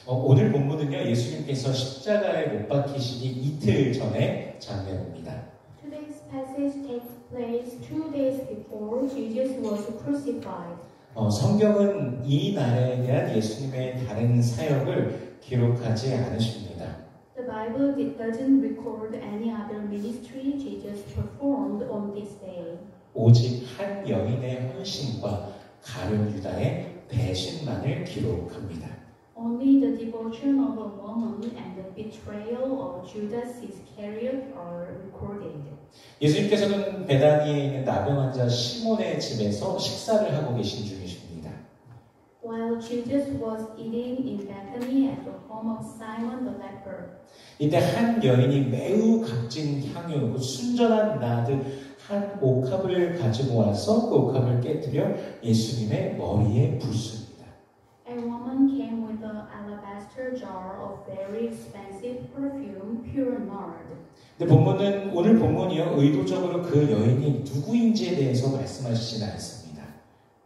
오늘 본문은요, 예수님께서 십자가에 못 박히시기 이틀 전의 장면입니다. Today's passage takes place 2 days before Jesus was crucified. 성경은 이 날에 대한 예수님의 다른 사역을 기록하지 않으십니다. The Bible doesn't record any other ministry Jesus performed on this day. 오직 한 여인의 헌신과 가룟 유다의 배신만을 기록합니다. Only the devotion of a woman and the betrayal of Judas Iscariot are recorded. 예수님께서는 베다니에 있는 나병 환자 시몬의 집에서 식사를 하고 계신 중이십니다. While Jesus was eating in Bethany at the home of Simon the leper, 이때 한 여인이 매우 값진 향유, 순전한 나드 한 옥합을 가지고 와서 그 옥합을 깨뜨려 예수님의 머리에 붓습니다. a woman came with an alabaster jar of very expensive perfume, pure nard. 근데 오늘 본문이요, 의도적으로 그 여인이 누구인지에 대해서 말씀하시지는 않습니다.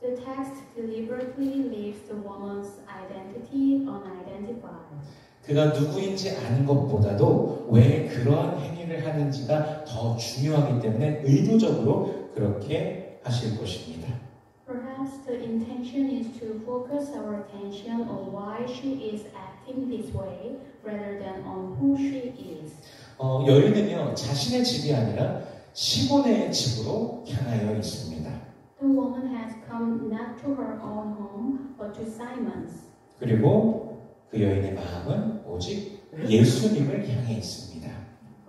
The text deliberately leaves the woman's identity unidentified. 그가 누구인지 아는 것보다도 왜 그러한 행위를 하는지가 더 중요하기 때문에 의도적으로 그렇게 하실 것입니다. Perhaps the intention is to focus our attention on why she is acting this way rather than on who she is. 여인은요, 자신의 집이 아니라 시몬의 집으로 향하여 있습니다. The woman has come not to her own home, but to Simon's. 그리고 그 여인의 마음은 오직 예수님을 향해 있습니다.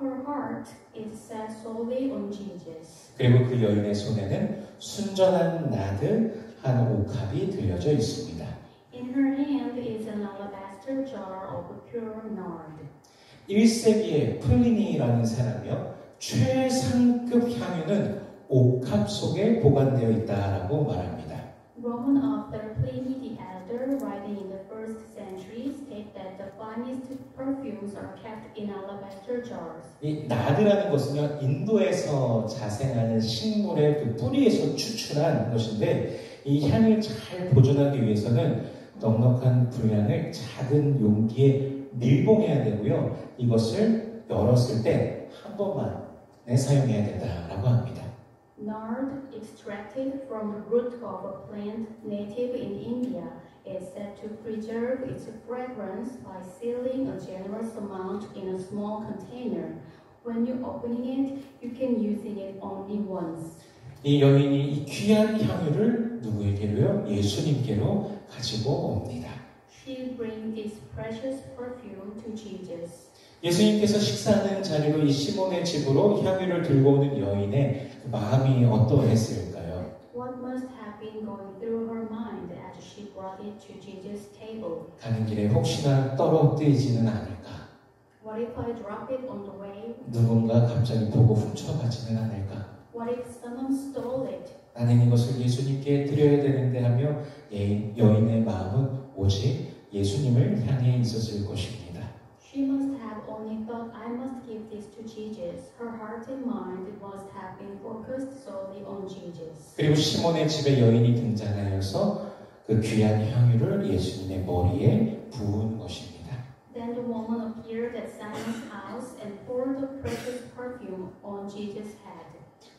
Her heart is set solely on Jesus. 그리고 그 여인의 손에는 순전한 나드 한 옥합이 들려져 있습니다. In her hand is an alabaster jar of pure nard. 1세기에 플리니라는 사람이요, 최상급 향유는 옥합 속에 보관되어 있다라고 말합니다. Roman author Pliny the Elder, writing in the 1st century, states that the finest perfumes are kept in alabaster jars. 이 나드라는 것은요, 인도에서 자생하는 식물의 그 뿌리에서 추출한 것인데, 이 향을 잘 보존하기 위해서는 넉넉한 분량을 작은 용기에 밀봉해야 되고요, 이것을 열었을 때 한 번만 사용해야 된다라고 합니다. Nard, extracted from the root of a plant native in India, is said to preserve its fragrance by sealing a generous amount in a small container. When you're opening it, you can use it only once. 이 여인이 이 귀한 향유를 누구에게로요? 예수님께로 가지고 옵니다. She brings this precious perfume to Jesus. 예수님께서 식사하는 자리로 이 시몬의 집으로 향유를 들고 오는 여인의 마음이 어떠했을까요? What must have been going through her mind as she brought it to Jesus' table? 가는 길에 혹시나 떨어뜨리지는 않을까? What if I drop it on the way? 누군가 갑자기 보고 훔쳐가지는 않을까? What if someone stole it? 나는 이것을 예수님께 드려야 되는데 하며 여인의 마음은 오직 예수님을 향해 있었을 것입니다. She must have only thought, I must give this to Jesus. Her heart and mind must have been focused solely on Jesus. 그리고 시몬의 집에 여인이 등장하여서 그 귀한 향유를 예수님의 머리에 부은 것입니다. Then the woman appeared at Simon's house and poured the precious perfume on Jesus' head.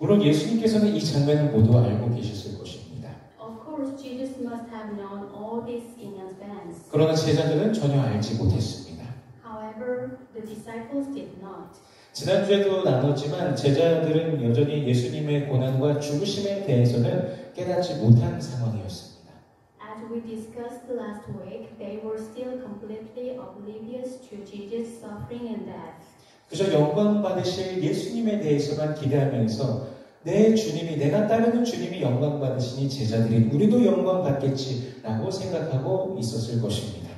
물론 예수님께서는 이 장면을 모두 알고 계셨을 것입니다. Of course, Jesus must have known all this in advance. 그러나 제자들은 전혀 알지 못했습니다. However, the disciples did not. 지난주에도 나눴지만 제자들은 여전히 예수님의 고난과 죽으심에 대해서는 깨닫지 못한 상황이었습니다. As we discussed last week, they were still completely oblivious to Jesus' suffering and death. 그저 영광 받으실 예수님에 대해서만 기대하면서 내 주님이, 내가 따르는 주님이 영광 받으시니 제자들이 우리도 영광 받겠지라고 생각하고 있었을 것입니다.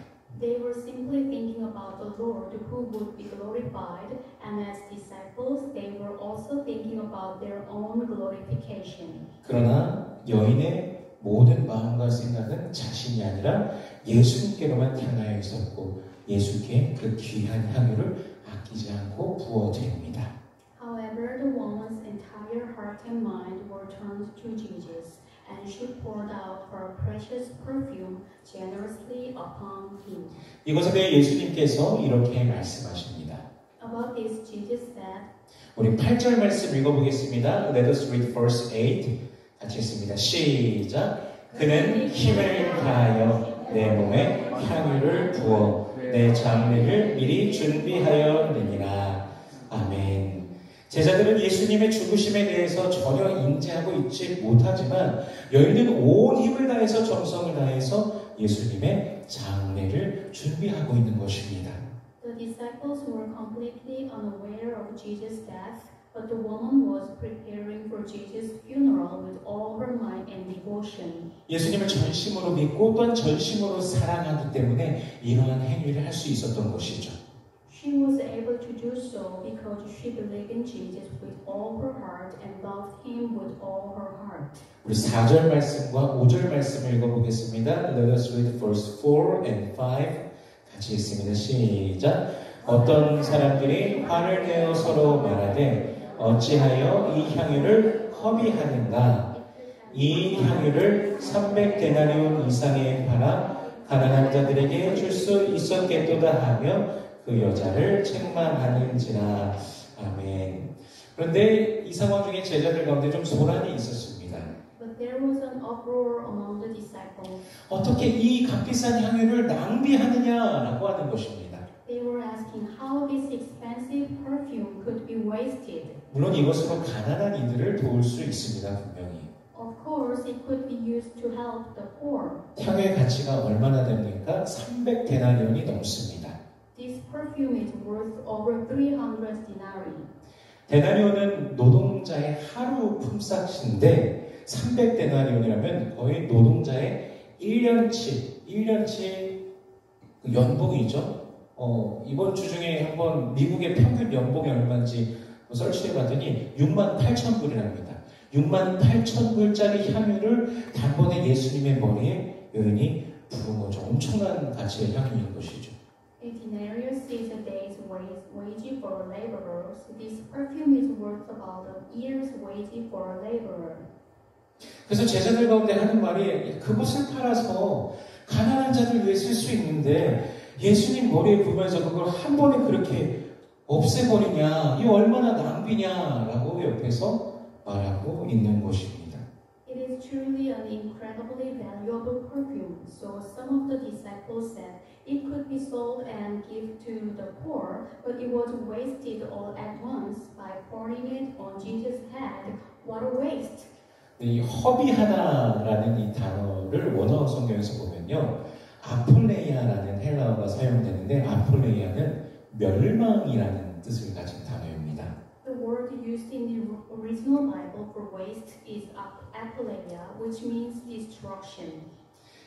They were simply thinking about the Lord who would be glorified, and as disciples, they were also thinking about their own glorification. 그러나 여인의 모든 마음과 생각은 자신이 아니라 예수님께로만 향하여 있었고 예수께 그 귀한 향유를 아끼지 않고 부어드립니다. However, the woman's entire heart and mind were turned to Jesus, and she poured out her precious perfume generously upon him. 이것에 대해 예수님께서 이렇게 말씀하십니다. About this, Jesus said, 우리 8절 말씀 읽어보겠습니다. Let us read verse 8. 같이 읽습니다. 시작. 그는 힘을 다하여 내 몸에 향유를 부어 내 장례를 미리 준비하였느니라. 아멘. 제자들은 예수님의 죽으심에 대해서 전혀 인지하고 있지 못하지만 여인은 온 힘을 다해서 정성을 다해서 예수님의 장례를 준비하고 있는 것입니다. The disciples were completely unaware of Jesus' death, but the woman was preparing for Jesus' funeral with all her might and devotion. 예수님을 전심으로 믿고 또한 전심으로 사랑하기 때문에 이러한 행위를 할 수 있었던 것이죠. She was able to do so because she believed in Jesus with all her heart and loved him with all her heart. 우리 4절 말씀과 5절 말씀을 읽어보겠습니다. Let us read verse 4 and 5. 같이 읽습니다. 시작. 어떤 사람들이 화를 내어 서로 말하되 어찌하여 이 향유를 허비하는가? 이 향유를 300데나리온 이상에 팔아 가난한 자들에게 줄 수 있었겠도다 하며 그 여자를 책망하는지라. 아멘. 그런데 이 상황 중에 제자들 가운데 좀 소란이 있었습니다. But there was an uproar among the disciples. 어떻게 이 값비싼 향유를 낭비하느냐라고 하는 것입니다. They were asking how this expensive perfume could be wasted. 물론 이것으로 가난한 이들을 도울 수 있습니다. 분명히. Of course, it could be used to help the poor. 향유의 가치가 얼마나 됩니까? 300데나리온이 넘습니다. This perfume is worth over 300 denarii. 데나리온은 노동자의 하루 품삯인데 300데나리온이라면 거의 노동자의 1년치 연봉이죠. 이번 주 중에 한번 미국의 평균 연봉이 얼마인지 설치해봤더니 68,000불이랍니다. 68,000불짜리 향유를 단번에 예수님의 머리에 여인이 부은 거죠. 엄청난 가치의 향유인 것이죠. A denarius is a day's wage for laborers. This perfume is worth about a year's wage for a laborer. 그래서 제자들 가운데 하는 말이 그것을 팔아서 가난한 자들 위해 쓸 수 있는데 예수님 머리에 부으면서 그걸 한 번에 그렇게 없애버리냐, 이 얼마나 낭비냐라고 옆에서 말하고 있는 것입니다. It is truly an incredibly valuable perfume. So some of the disciples said it could be sold and give to the poor, but it was wasted all at once by pouring it on Jesus' head. What a waste! 이 허비하다라는 이 단어를 원어 성경에서 보면요, 아폴레이아라는 헬라어가 사용되는데 아폴레이아는 멸망이라는 뜻을 가진 단어입니다. The word used in the original Bible for waste is apoleia, which means destruction.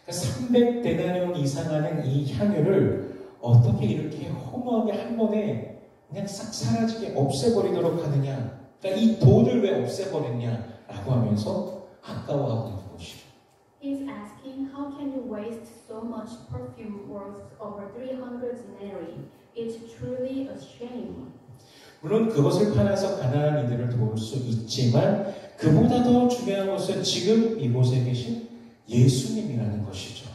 300데나리온 이상 하는 이 향유를 어떻게 이렇게 허무하게 한 번에 그냥 싹 사라지게 없애버리도록 하느냐, 그러니까 이 돈을 왜 없애버렸냐라고 하면서 아까워하고 있는 것이죠. He's asking, how can you waste so much perfume worth over 300 denarii? It's truly a shame. 물론 그것을 팔아서 가난한 이들을 도울 수 있지만 그보다 더 중요한 것은 지금 이곳에 계신 예수님이라는 것이죠.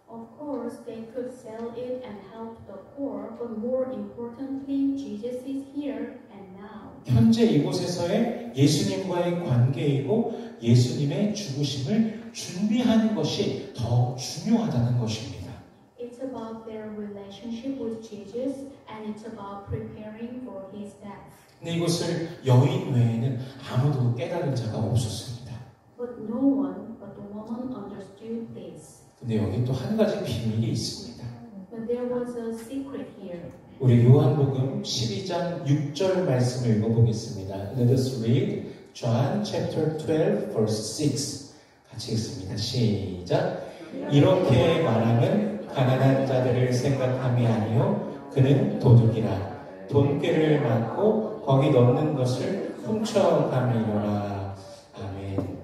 Of course, they could sell it and help the poor, but more importantly, Jesus is here and now. 현재 이곳에서의 예수님과의 관계이고 예수님의 죽으심을 준비하는 것이 더 중요하다는 것입니다. It's about their relationship with Jesus and it's about preparing for his death. 근데 이것을 여인 외에는 아무도 깨달은 자가 없었습니다. But no one but the woman understood this. 근데 여기 또 한 가지 비밀이 있습니다. But there was a secret here. 우리 요한복음 12장 6절 말씀을 읽어보겠습니다. Let us read John chapter 12 verse 6. 같이 읽습니다. 시작. 이렇게 말하면 가난한 자들을 생각함이 아니요 그는 도둑이라 돈꾀를 맞고 거기 넣는 것을 훔쳐가미로라. 아멘.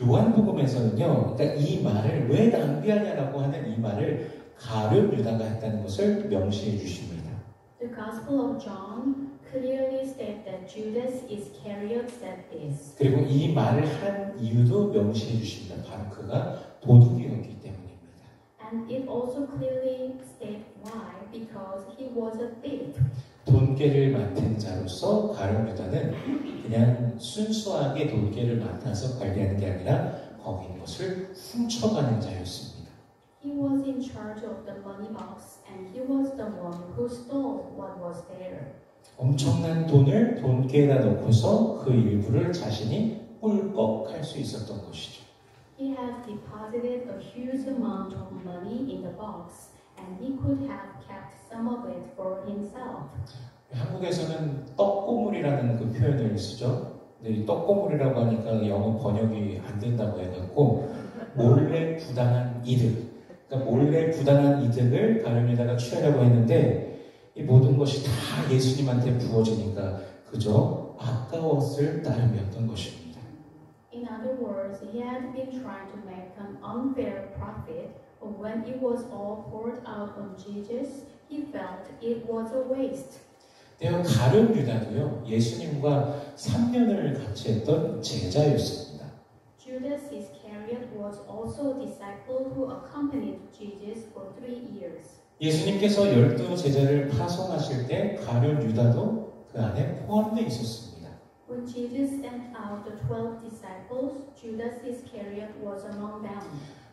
요한복음에서는요, 그러니까 이 말을 왜 낭비하냐라고 하는 이 말을 가룟 유다가 했다는 것을 명시해 주십니다. The Gospel of John clearly states that Judas Iscariot said this. 그리고 이 말을 한 이유도 명시해 주십니다. 바로 그가 도둑이었기 때문입니다. And it also clearly states why, because he was a thief. 돈깨를 맡은 자로서 가룟 유다는 그냥 순수하게 돈깨를 맡아서 관리하는 게 아니라 거기 있는 것을 훔쳐가는 자였습니다. He was in charge of the money box and he was the one who stole what was there. 엄청난 돈을 돈깨에다 넣고서 그 일부를 자신이 꿀꺽할 수 있었던 것이죠. He had deposited a huge amount of money in the box and he could have kept some of it for himself. 한국에서는 떡고물이라는 그 표현을 쓰죠. 근데 이 떡고물이라고 하니까 영어 번역이 안 된다고 해갖고 몰래 부당한 이득, 그러니까 몰래 부당한 이득을 가룟 유다가 취하려고 했는데 이 모든 것이 다 예수님한테 부어지니까 그저 아까웠을 따름이었던 것입니다. In other words, he had been trying to make an unfair profit, but when it was all poured out on Jesus, he felt it was a waste. 가룟 유다도요, 예수님과 3년을 같이 했던 제자였습니다. Judas Iscariot was also a disciple who accompanied Jesus for 3 years. 예수님께서 12 제자를 파송하실 때 가룟 유다도 그 안에 포함되어 있었습니다. When Jesus sent out the 12 disciples, Judas Iscariot was among them.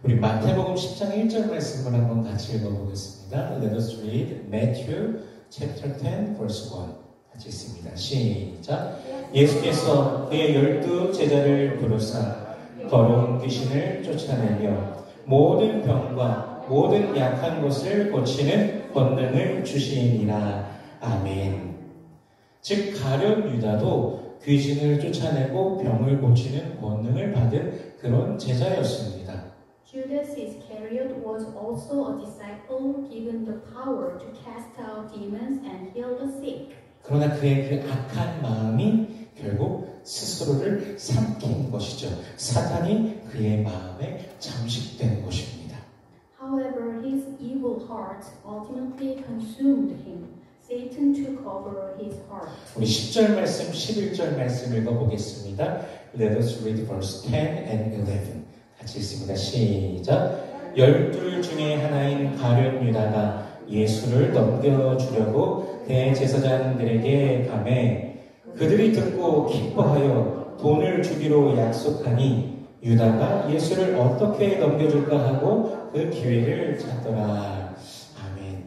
우리 마태복음 10장 1절 말씀을 한번 같이 읽어보겠습니다. Let us read Matthew chapter 10 verse 1. 같이 읽습니다. 시작. 예수께서 그의 12 제자를 부르사 더러운 귀신을 쫓아내며 모든 병과 모든 약한 것을 고치는 권능을 주시니라. 아멘. 즉 가룟 유다도 귀신을 쫓아내고 병을 고치는 권능을 받은 그런 제자였습니다. Judas Iscariot was also a disciple given the power to cast out demons and heal the sick. 그러나 그의 그 악한 마음이 결국 스스로를 삼킨 것이죠. 사탄이 그의 마음에 잠식된 것입니다. However, his evil heart ultimately consumed him. Satan took over his heart. 우리 10절 말씀, 11절 말씀 읽어보겠습니다. Let us read verse 10 and 11. 같이 읽습니다. 시작. 12 중에 하나인 가룟 유다가 예수를 넘겨주려고 대제사장들에게 가매 그들이 듣고 기뻐하여 돈을 주기로 약속하니 유다가 예수를 어떻게 넘겨줄까 하고 그 기회를 찾더라. 아멘.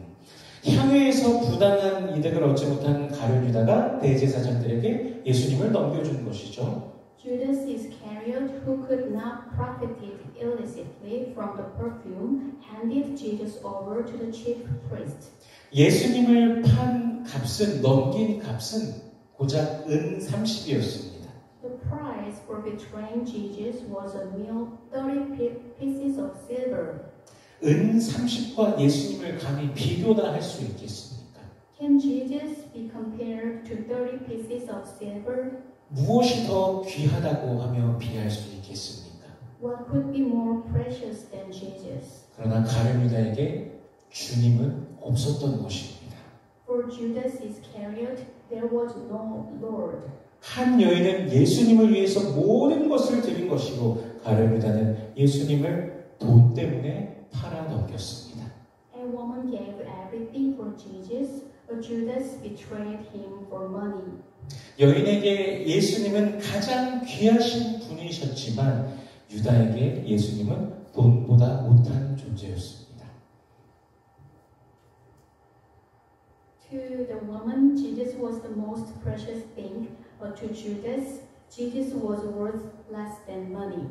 향유에서 부당한 이득을 얻지 못한 가룟 유다가 대제사장들에게 예수님을 넘겨준 것이죠. Judas Iscariot, who could not profit illicitly from the perfume, handed Jesus over to the chief priest. 예수님을 판 값은, 넘긴 값은 고작 은 30이었습니다. The price for betraying Jesus was a mere 30 pieces of silver. 은 30과 예수님을 감히 비교나 할 수 있겠습니까? Can Jesus be compared to 30 pieces of silver? 무엇이 더 귀하다고 하며 비할 수 있겠습니까? What could be more precious than Jesus? 그러나 가룟 유다에게 주님은 없었던 것입니다. For Judas Iscariot, there was no Lord. 한 여인은 예수님을 위해서 모든 것을 드린 것이고 가룟 유다는 예수님을 돈 때문에 팔아 넘겼습니다. A woman gave everything for Jesus, but Judas betrayed him for money. 여인에게 예수님은 가장 귀하신 분이셨지만 유다에게 예수님은 돈보다 못한 존재였습니다. To the woman, Jesus was the most precious thing, but to Judas, Jesus was worth less than money.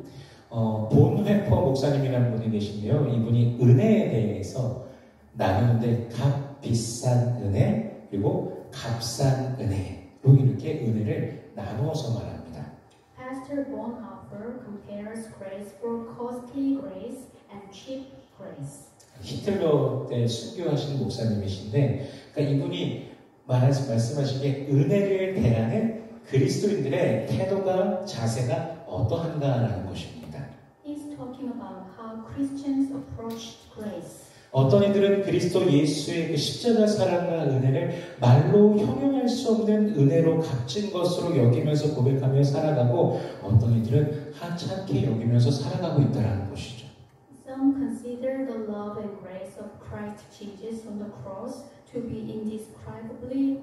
본회퍼 목사님이라는 분이 계신데요. 이분이 은혜에 대해서 나누는데 값비싼 은혜 그리고 값싼 은혜로 이렇게 은혜를 나누어서 말합니다. Pastor Bonhoeffer compares grace for costly grace and cheap grace. 히틀러 때 순교하신 목사님이신데 그러니까 이분이 말씀하시기에 은혜를 대하는 그리스도인들의 태도가 자세가 어떠한가라는 것입니다. He's talking about how Christians approach grace. 어떤 이들은 그리스도 예수의 그 십자가 사랑과 은혜를 말로 형용할 수 없는 은혜로 값진 것으로 여기면서 고백하며 살아가고 어떤 이들은 하찮게 여기면서 살아가고 있다는 것이죠. Some consider the love and grace of Christ Jesus on the cross to be indescribably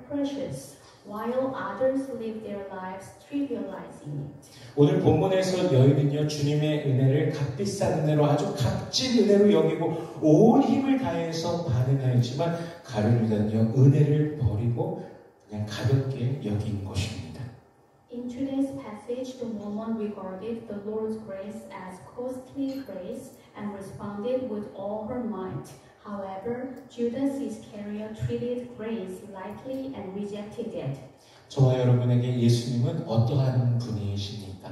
precious, while others live their lives trivializing it. 오늘 본문에서 여인은요 주님의 은혜를 값비싼 은혜로 아주 값진 은혜로 여기고 온 힘을 다해서 반응하였지만 가룟 유다는요 은혜를 버리고 그냥 가볍게 여긴 것입니다. In today's passage, the woman regarded the Lord's grace as costly grace and responded with all her might. However, Judas Iscariot treated grace lightly and rejected it. 저와 여러분에게 예수님은 어떠한 분이십니까?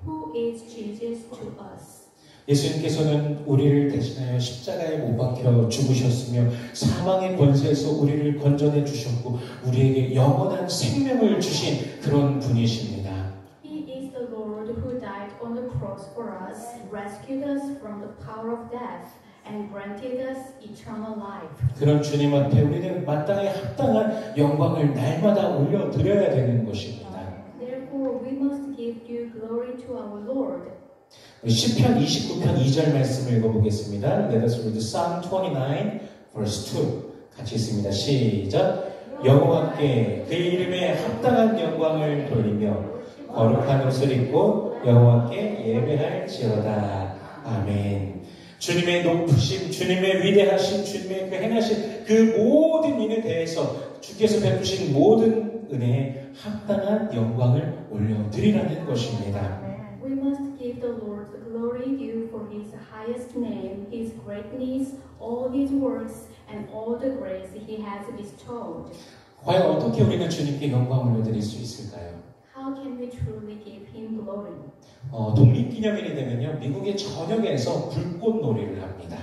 Who is Jesus to us? 예수님께서는 우리를 대신하여 십자가에 못 박혀 죽으셨으며 사망의 권세에서 우리를 건져내 주셨고 우리에게 영원한 생명을 주신 그런 분이십니다. He is the Lord who died on the cross for us, rescued us from the power of death, and granted us eternal life. 그런 주님 앞에 우리는 마땅히 합당한 영광을 날마다 올려드려야 되는 것입니다. Therefore, we must give due glory to our Lord. 시편 29편 2절 말씀을 읽어보겠습니다. Let us read Psalm 29, verse 2. 같이 읽습니다. 시작. 여호와께 그 이름에 합당한 영광을 돌리며 거룩한 옷을 입고 여호와께 예배할지어다. 아멘. 주님의 높으심, 주님의 위대하심, 주님의 그 행하신 그 모든 일에 대해서 주께서 베푸신 모든 은혜에 합당한 영광을 올려드리라는 것입니다. We must give the Lord the glory due for His highest name, His greatness, all His works, and all the grace He has bestowed. 과연 어떻게 우리는 주님께 영광을 올려드릴 수 있을까요? How can we truly give Him glory? 독립기념일이 되면요, 미국의 전역에서 불꽃놀이를 합니다.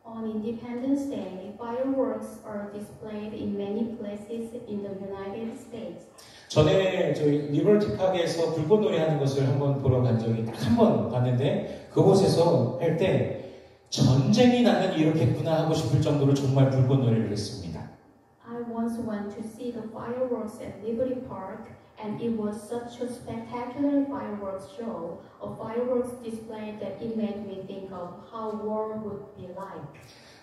On Independence Day, fireworks are displayed in many places in the United States. 전에 저희 리버티 파크에서 불꽃놀이 하는 것을 한번 보러 간 적이 딱 한 번 봤는데 그곳에서 할 때 전쟁이 나면 이렇겠구나 하고 싶을 정도로 정말 불꽃놀이를 했습니다. I once went to see the fireworks at Liberty Park, and it was such a spectacular fireworks show, a fireworks display that it made me think of how war would be like.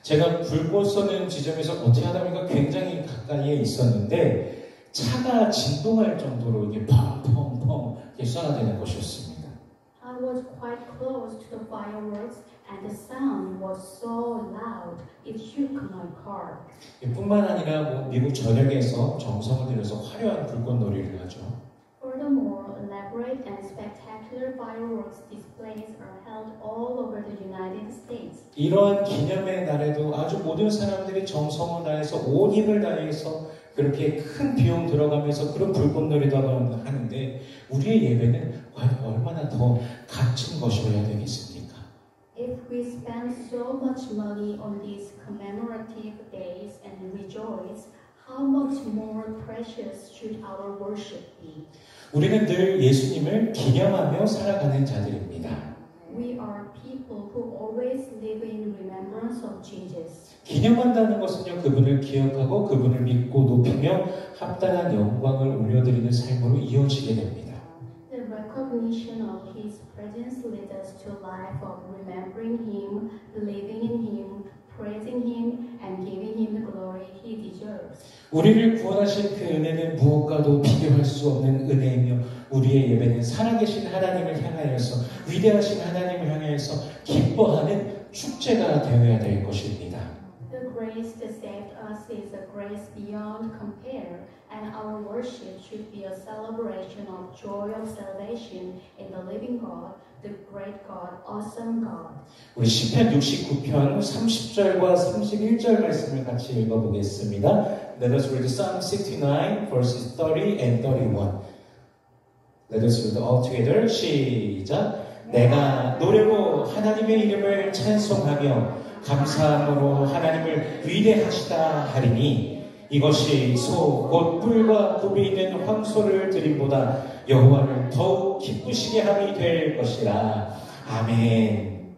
제가 불꽃 쏘는 지점에서 어떻게 하다 보니까 굉장히 가까이에 있었는데 차가 진동할 정도로 이게 펑펑펑 쏴대는 것이었습니다. I was quite close to the fireworks, and the sound was so loud it shook my car. 뿐만 아니라 미국 전역에서 정성을 들여서 화려한 불꽃놀이를 하죠. Furthermore, elaborate and spectacular fireworks displays are held all over the United States. 이러한 기념의 날에도 아주 모든 사람들이 정성을 다해서 온 힘을 다해서 그렇게 큰 비용 들어가면서 그런 불꽃놀이도 하는데 우리의 예배는 과연 얼마나 더 값진 것이어야 되겠습니까? If we spend so much money on these commemorative days and rejoice, how much more precious should our worship be? 우리는 늘 예수님을 기념하며 살아가는 자들입니다. We are people who always live in remembrance of Jesus. 기념한다는 것은요, 그분을 기억하고 그분을 믿고 높이며 합당한 영광을 올려드리는 삶으로 이어지게 됩니다. The recognition of His presence leads us to a life of remembering Him, believing in Him, praising Him, and giving Him the glory He deserves. 우리를 구원하신 그 은혜는 무엇과도 비교할 수 없는 은혜이며 우리의 예배는 살아계신 하나님을 향하여서 위대하신 하나님을 향하여서 기뻐하는 축제가 되어야 될 것입니다. The grace that saved us is a grace beyond compare, and our worship should be a celebration of joy of salvation in the living God, the great God, awesome God. 우리 시편 69편 30절과 31절 말씀을 같이 읽어보겠습니다. Let us read Psalm 69 verses 30 and 31. Let us read all together. 시작. 내가 노래로 하나님의 이름을 찬송하며 감사함으로 하나님을 위대하시다 하리니 이것이 소 곧 뿔과 굽이 있는 황소를 드림보다 여호와를 더욱 기쁘시게 함이 될 것이라. 아멘.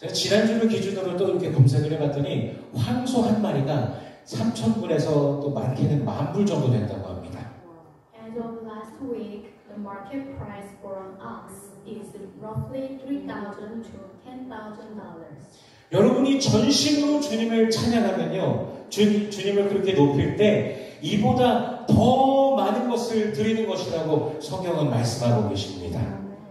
제가 지난주를 기준으로 또 이렇게 검색을 해봤더니 황소 한 마리가 3,000불에서 또 많게는 10,000불 정도 된다고 합니다. As of last week, the market price for an ox is roughly $3,000 to $10,000. 여러분이 전심으로 주님을 찬양하면요, 주님을 그렇게 높일 때 이보다 더 많은 것을 드리는 것이라고 성경은 말씀하고 계십니다.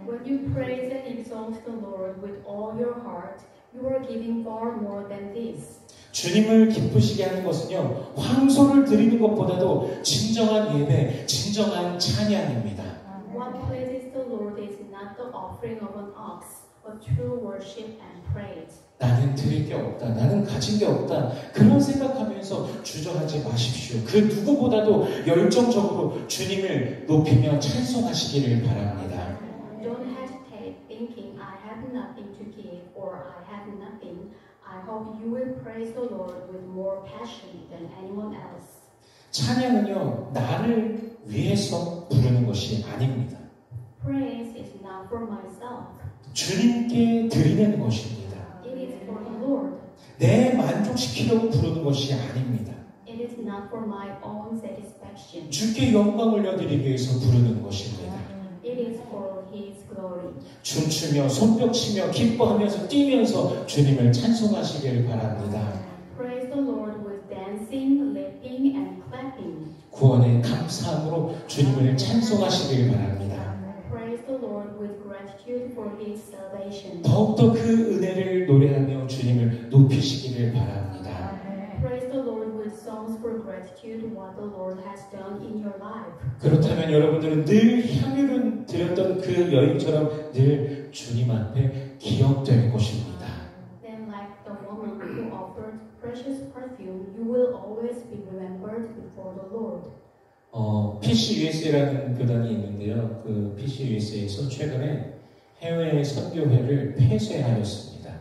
When you praise and exalt the Lord with all your heart, you are giving far more than this. 주님을 기쁘시게 하는 것은요, 황소를 드리는 것보다도 진정한 예배, 진정한 찬양입니다. What pleases the Lord is not the offering of an ox, but true worship and praise. 나는 드릴 게 없다, 나는 가진 게 없다, 그런 생각하면서 주저하지 마십시오. 그 누구보다도 열정적으로 주님을 높이며 찬송하시기를 바랍니다. Don't hesitate thinking I have nothing to give or I have nothing. I hope you will praise the Lord with more passion than anyone else. 찬양은요, 나를 위해서 부르는 것이 아닙니다. Praise is not for myself. 주님께 드리는 것입니다. It is for the Lord. 내 만족시키려고 부르는 것이 아닙니다. It is not for my own satisfaction. 주께 영광 올려드리기 위해서 부르는 것입니다. It is for His glory. 춤추며 손뼉치며 기뻐하면서 뛰면서 주님을 찬송하시기를 바랍니다. Praise the Lord with dancing, leaping, and clapping. 구원의 감사함으로 주님을 찬송하시기를 바랍니다. Praise the Lord with gratitude for His salvation. 더욱더 그 은혜를 노래하며 주님을 높이시기를 바랍니다. Praise the Lord with songs for gratitude what the Lord has done in your life. 그렇다면 여러분들은 늘 향유를 드렸던 그 여인처럼 늘 주님 앞에 기억될 것입니다. Then like the woman who offered precious perfume, you will always be remembered before the Lord. PCUSA라는 교단이 있는데요. 그 PCUSA에서 최근에 해외 선교회를 폐쇄하였습니다.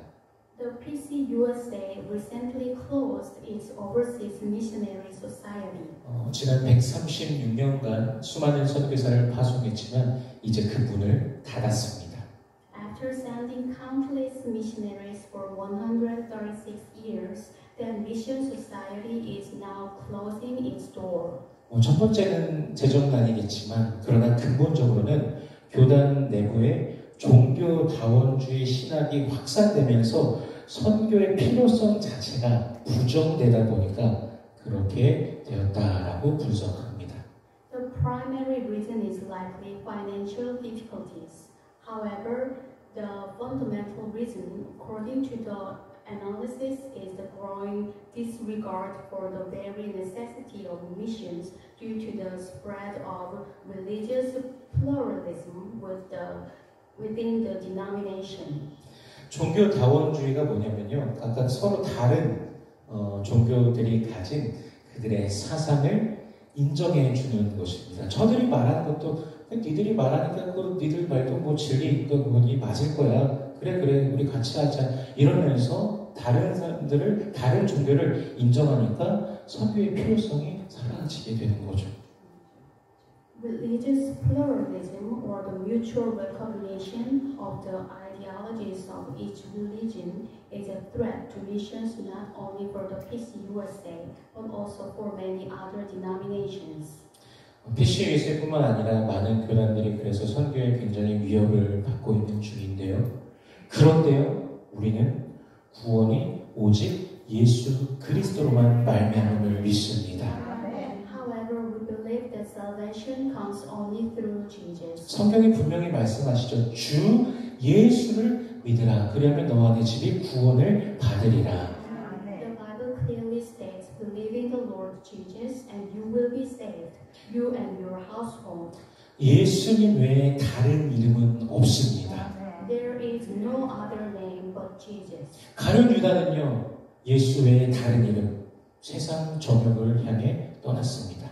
The PCUSA recently closed its overseas missionary society. 지난 136년간 수많은 선교사를 파송했지만 이제 그 문을 닫았습니다. After sending countless missionaries for 136 years, the mission society is now closing its door. 첫 번째는 재정난이겠지만 그러나 근본적으로는 교단 내부에 종교다원주의 신학이 확산되면서 선교의 필요성 자체가 부정되다 보니까 그렇게 되었다라고 분석합니다. The primary reason is likely financial difficulties. However, the fundamental reason, according to the analysis, is the growing disregard for the very necessity of missions due to the spread of religious pluralism within the denomination. 종교다원주의가 뭐냐면요, 각각 서로 다른 종교들이 가진 그들의 사상을 인정해 주는 것입니다. 저들이 말하는 것도 니들이 말하니까 그 니들 말도 뭐 진리 그거니 맞을 거야. 그래 우리 같이 하자. 이러면서 다른 사람들을 다른 종교를 인정하니까 선교의 필요성이 사라지게 되는 거죠. Religious pluralism or the mutual recognition of the ideologies of each religion is a threat to missions not only for the PCUSA but also for many other denominations. PCUSA뿐만 아니라 많은 교단들이 그래서 선교에 굉장히 위협을 받고 있는 중인데요. 그런데요, 우리는 구원이 오직 예수 그리스도로만 말미암음을 믿습니다. However, we believe that salvation comes only through Jesus. 성경이 분명히 말씀하시죠. 주 예수를 믿으라. 그러면 너와 내 집이 구원을 받으리라. The Bible clearly states, believe in the Lord Jesus and you will be saved, you and your household. 예수님 외에 다른 이름은 없습니다. There is no other name but Jesus. 가룟 유다는요, 예수 외에 다른 이름, 세상 정욕을 향해 떠났습니다.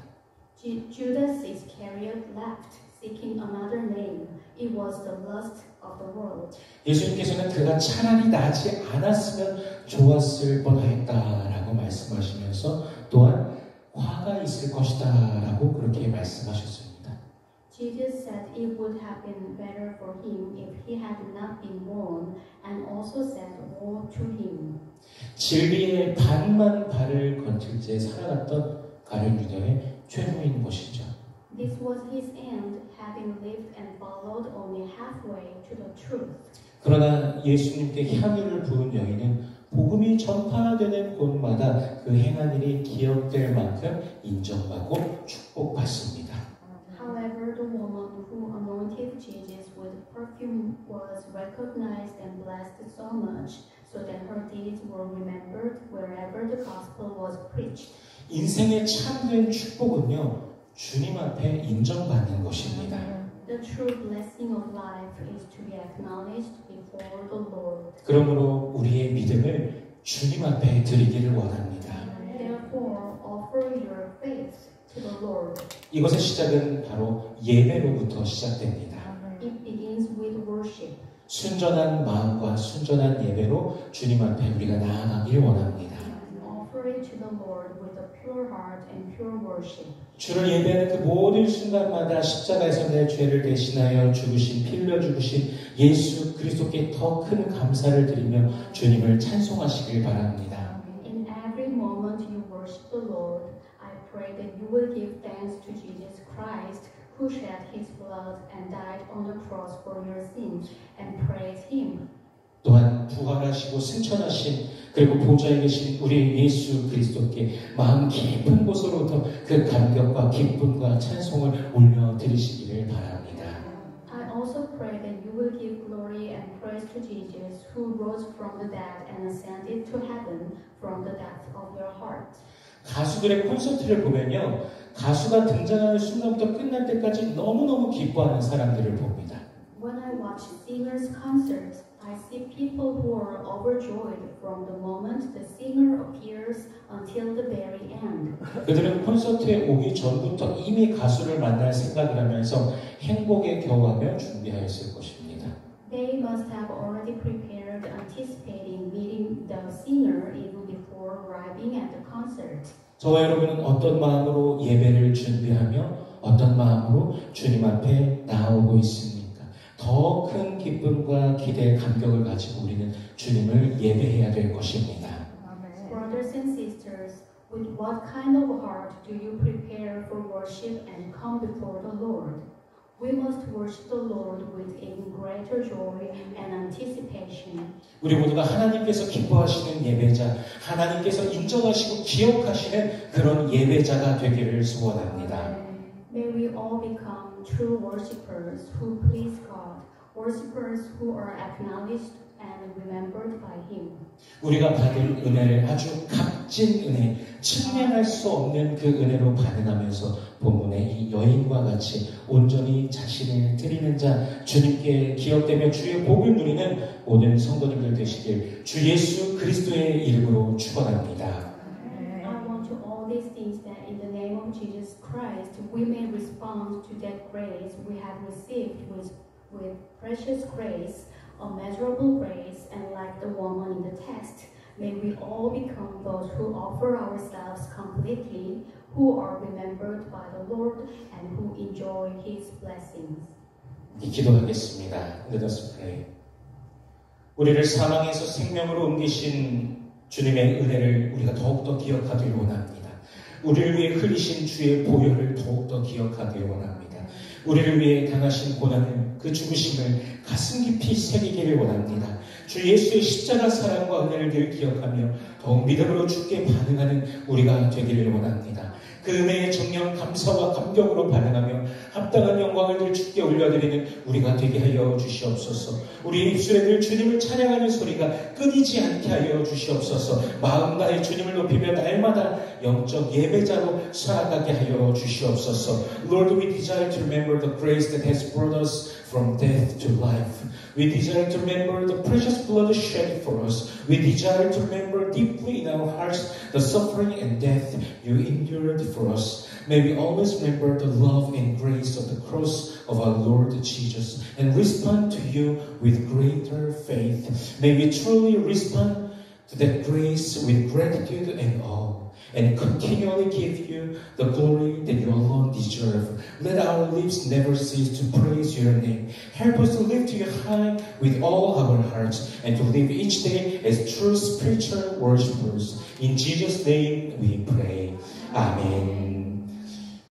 Judas Iscariot left, seeking another name. It was the lust of the world. 예수님께서는 그가 차라리 나지 않았으면 좋았을 뻔하였다라고 말씀하시면서 또한 화가 있을 것이다라고 그렇게 말씀하셨습니다. Jesus said it would have been better for him if he had not been born, and also said woe to him. 진리의 반만 발을 건질 때 살아갔던 가룟 유다의 최후인 것이죠. This was his end, having lived and followed only halfway to the truth. 그러나 예수님께 향유를 부은 여인은 복음이 전파되는 곳마다 그 행한 일이 기억될 만큼 인정받고 축복받습니다. However, the woman who anointed Jesus with perfume was recognized and blessed so much, so that her deeds were remembered wherever the gospel was preached. 인생의 참된 축복은요, 주님 앞에 인정받는 것입니다. The true blessing of life is to be acknowledged before the Lord. 그러므로 우리의 믿음을 주님 앞에 드리기를 원합니다. Therefore, offer your faith to the Lord. 이것의 시작은 바로 예배로부터 시작됩니다. It begins with worship. 순전한 마음과 순전한 예배로 주님 앞에 우리가 나아가길 원합니다. Offer it to the Lord with a pure heart and pure worship. 주를 예배하는 그 모든 순간마다 십자가에서 내 죄를 대신하여 죽으신, 피 흘려 죽으신 예수 그리스도께 더 큰 감사를 드리며 주님을 찬송하시길 바랍니다. In every moment you worship the Lord, I pray that you will give thanks to Jesus Christ, who shed his blood and died on the cross for your sins, and praise him. 또한 부활하시고 승천하신 그리고 보좌에 계신 우리 예수 그리스도께 마음 깊은 곳으로부터 그 감격과 기쁨과 찬송을 올려드리시기를 바랍니다. I also pray that you will give glory and praise to Jesus, who rose from the dead and ascended to heaven from the depth of your heart. 가수들의 콘서트를 보면요, 가수가 등장하는 순간부터 끝날 때까지 너무너무 기뻐하는 사람들을 봅니다. When I watch singers' concerts, I see people who are overjoyed from the moment the singer appears until the very end. 그들은 콘서트에 오기 전부터 이미 가수를 만날 생각을 하면서 행복에 겨워하며 준비하였을 것입니다. They must have already prepared, anticipating meeting the singer even before arriving at the concert. 저와 여러분은 어떤 마음으로 예배를 준비하며 어떤 마음으로 주님 앞에 나오고 있습니까? 더 큰 기쁨과 기대, 감격을 가지고 우리는 주님을 예배해야 될 것입니다. Brothers and sisters, with what kind of heart do you prepare for worship and come before the Lord? We must worship the Lord with even greater joy and anticipation. 우리 모두가 하나님께서 기뻐하시는 예배자, 하나님께서 인정하시고 기억하시는 그런 예배자가 되기를 소원합니다. May we all become true worshipers who please God, worshipers who are acknowledged and remembered by Him. 우리가 받은 은혜를 아주 값진 은혜, 측량할 수 없는 그 은혜로 반응하면서 본문의 이 여인과 같이 온전히 자신을 드리는 자, 주님께 기억되며 주의 복을 누리는 모든 성도님들 되시길 주 예수 그리스도의 이름으로 축원합니다. I want to all these things that in the name of Jesus Christ we may respond to that grace we have received with precious grace, immeasurable grace, and like the woman in the text, may we all become those who offer ourselves completely, who are remembered by the Lord, and who enjoy His blessings. 기도하겠습니다. Let us pray. 우리를 사망에서 생명으로 옮기신 주님의 은혜를 우리가 더욱더 기억하길 원합니다. 우리를 위해 흘리신 주의 보혈을 더욱더 기억하길 원합니다. 우리를 위해 당하신 고난을, 그 죽으심을 가슴 깊이 새기기를 원합니다. 주 예수의 십자가 사랑과 은혜를 늘 기억하며 더욱 믿음으로 주께 반응하는 우리가 되기를 원합니다. 그 은혜의 정령 감사와 감격으로 반응하며 합당한 영광을 늘 주께 올려드리는 우리가 되게 하여 주시옵소서. 우리 입술에 늘 주님을 찬양하는 소리가 끊이지 않게 하여 주시옵소서. 마음 다해 주님을 높이며 날마다 영적 예배자로 살아가게 하여 주시옵소서. Lord, we desire to remember the grace that has brought us from death to life. We desire to remember the precious blood shed for us. We desire to remember deeply in our hearts the suffering and death you endured for us. May we always remember the love and grace of the cross of our Lord Jesus and respond to you with greater faith. May we truly respond to that grace with gratitude and awe, and continually give you the glory that you alone deserve. Let our lips never cease to praise your name. Help us to lift you high with all our hearts and to live each day as true spiritual worshipers. In Jesus' name we pray. Amen.